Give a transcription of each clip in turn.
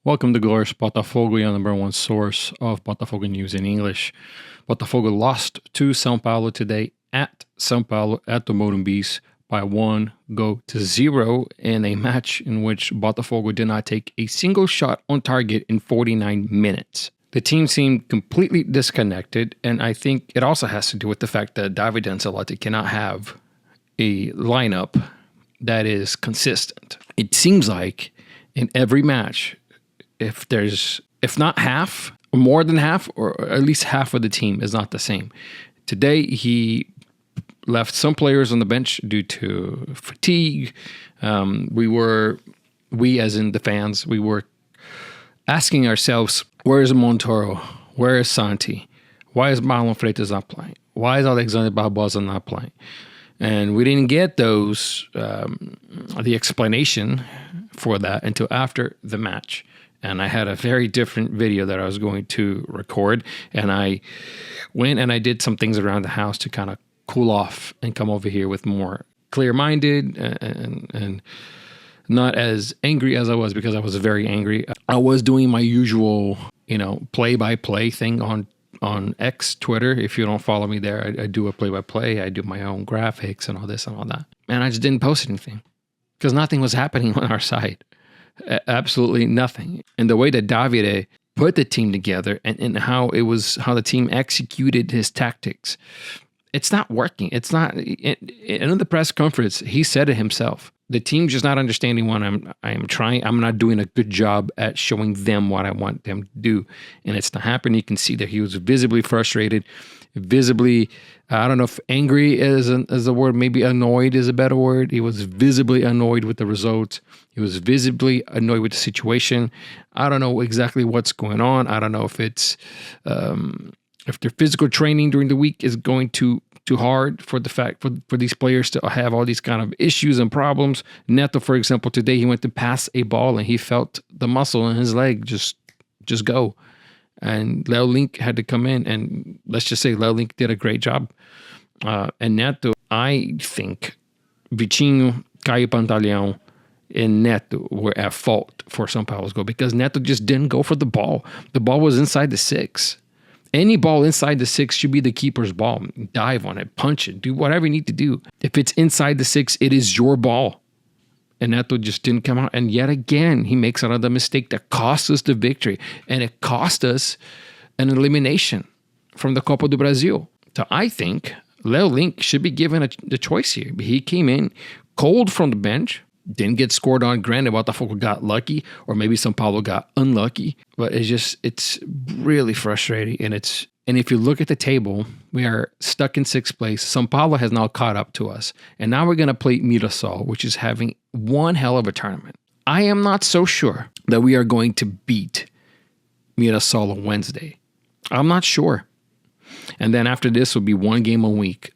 Welcome to Glorious Botafogo, your number one source of Botafogo news in English. Botafogo lost to São Paulo today at São Paulo at the Morumbis by 1-0 in a match in which Botafogo did not take a single shot on target in 49 minutes. The team seemed completely disconnected, and I think it also has to do with the fact that David Ancelotti cannot have a lineup that is consistent. It seems like in every match, if not half, or more than half, or at least half of the team is not the same. Today, he left some players on the bench due to fatigue. We as in the fans, we were asking ourselves, where is Montoro? Where is Santi? Why is Marlon Freitas not playing? Why is Alexander Barbosa not playing? And we didn't get the explanation for that until after the match. And I had a very different video that I was going to record. And I went and I did some things around the house to kind of cool off and come over here with more clear-minded and not as angry as I was, because I was very angry. I was doing my usual, play-by-play thing on X, Twitter. If you don't follow me there, I do a play-by-play. I do my own graphics and all this and all that. And I just didn't post anything because nothing was happening on our side. Absolutely nothing. And the way that Davide put the team together and how the team executed his tactics, it's not working. It's not. In the press conference, he said it himself. The team's just not understanding what I'm trying. I'm not doing a good job at showing them what I want them to do. And it's not happening. You can see that he was visibly frustrated, visibly, I don't know if angry is a word, maybe annoyed is a better word. He was visibly annoyed with the results. He was visibly annoyed with the situation. I don't know exactly what's going on. I don't know if it's, if their physical training during the week is going too hard for these players to have all these kind of issues and problems. Neto, for example, today he went to pass a ball and he felt the muscle in his leg just go. And Léo Link had to come in, and let's just say Léo Link did a great job. And Neto, I think Vitinho, Caio Pantaleão, and Neto were at fault for São Paulo's goal because Neto just didn't go for the ball. The ball was inside the 6. Any ball inside the 6 should be the keeper's ball. Dive on it, punch it, do whatever you need to do. If it's inside the 6, it is your ball. And Neto just didn't come out. And yet again, he makes another mistake that cost us the victory. And it cost us an elimination from the Copa do Brasil. So I think Léo Link should be given the choice here. He came in cold from the bench, didn't get scored on. Granted, Botafogo got lucky, or maybe São Paulo got unlucky. But it's really frustrating. And if you look at the table, we are stuck in 6th place. São Paulo has now caught up to us. And now we're going to play Mirassol, which is having one hell of a tournament. I am not so sure that we are going to beat Mirassol on Wednesday. I'm not sure. And then after this will be one game a week.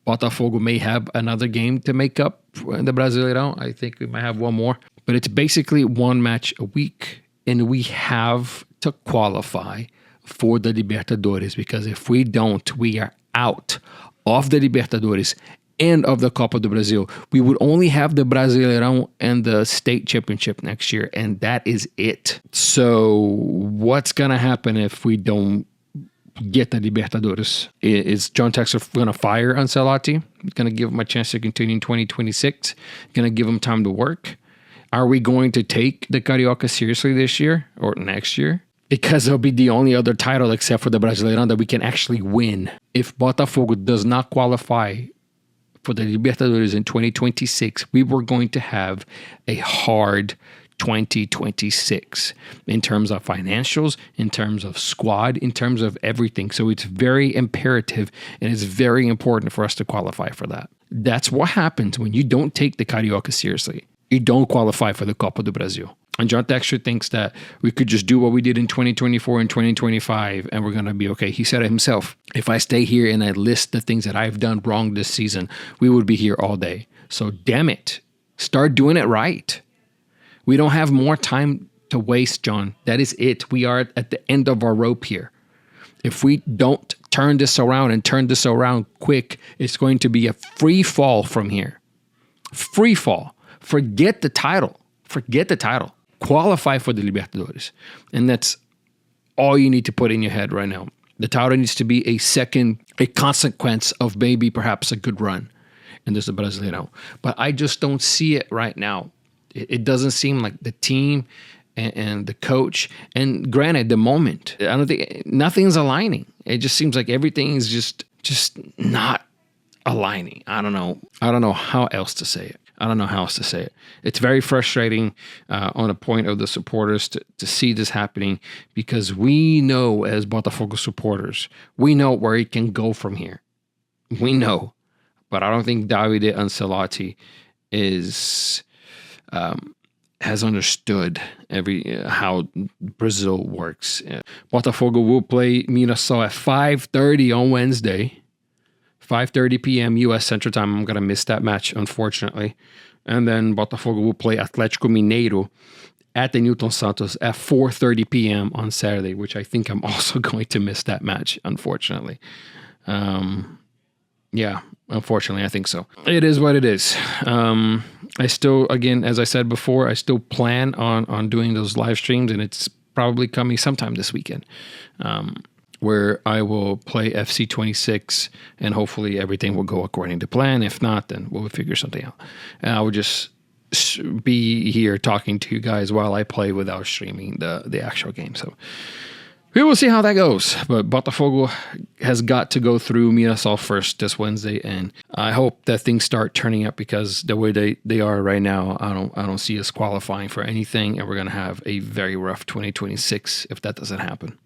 Botafogo may have another game to make up in the Brasileirão. I think we might have one more. But it's basically one match a week. And we have to qualify for the Libertadores, because if we don't, we are out of the Libertadores and of the Copa do Brasil. We would only have the Brasileirão and the state championship next year, and that is it. So what's going to happen if we don't get the Libertadores? Is John Textor going to fire Ancelotti? Going to give him a chance to continue in 2026? Going to give him time to work? Are we going to take the Carioca seriously this year or next year? Because it'll be the only other title except for the Brasileirão that we can actually win. If Botafogo does not qualify for the Libertadores in 2026, we were going to have a hard 2026 in terms of financials, in terms of squad, in terms of everything. So it's very imperative and it's very important for us to qualify for that. That's what happens when you don't take the Carioca seriously. You don't qualify for the Copa do Brasil. And John Textor thinks that we could just do what we did in 2024 and 2025 and we're going to be okay. He said it himself. If I stay here and I list the things that I've done wrong this season, we would be here all day. So damn it, start doing it right. We don't have more time to waste, John. That is it. We are at the end of our rope here. If we don't turn this around and turn this around quick, it's going to be a free fall from here. Free fall. Forget the title. Forget the title. qualify for the Libertadores. And that's all you need to put in your head right now. The title needs to be a consequence of maybe perhaps a good run in this Brasileirão. But I just don't see it right now. It doesn't seem like the team and the coach, and granted, the moment, I don't think nothing's aligning. It just seems like everything is just not aligning. I don't know how else to say it. It's very frustrating on the point of the supporters to see this happening, because we know as Botafogo supporters, we know where it can go from here. We know. But I don't think Davide Ancelotti has understood how Brazil works. Botafogo will play Mirassol at 5:30 on Wednesday. 5:30 p.m. U.S. Central Time. I'm going to miss that match, unfortunately. And then Botafogo will play Atlético Mineiro at the Newton Santos at 4:30 p.m. on Saturday, which I think I'm also going to miss that match, unfortunately. Yeah, unfortunately, I think so. It is what it is. I still, again, as I said before, I still plan on doing those live streams, and it's probably coming sometime this weekend. Where I will play FC 26, and hopefully everything will go according to plan. If not, then we'll figure something out. And I will just be here talking to you guys while I play without streaming the actual game. So we will see how that goes. But Botafogo has got to go through Mirassol first this Wednesday, and I hope that things start turning up, because the way they are right now, I don't see us qualifying for anything, and we're going to have a very rough 2026 if that doesn't happen.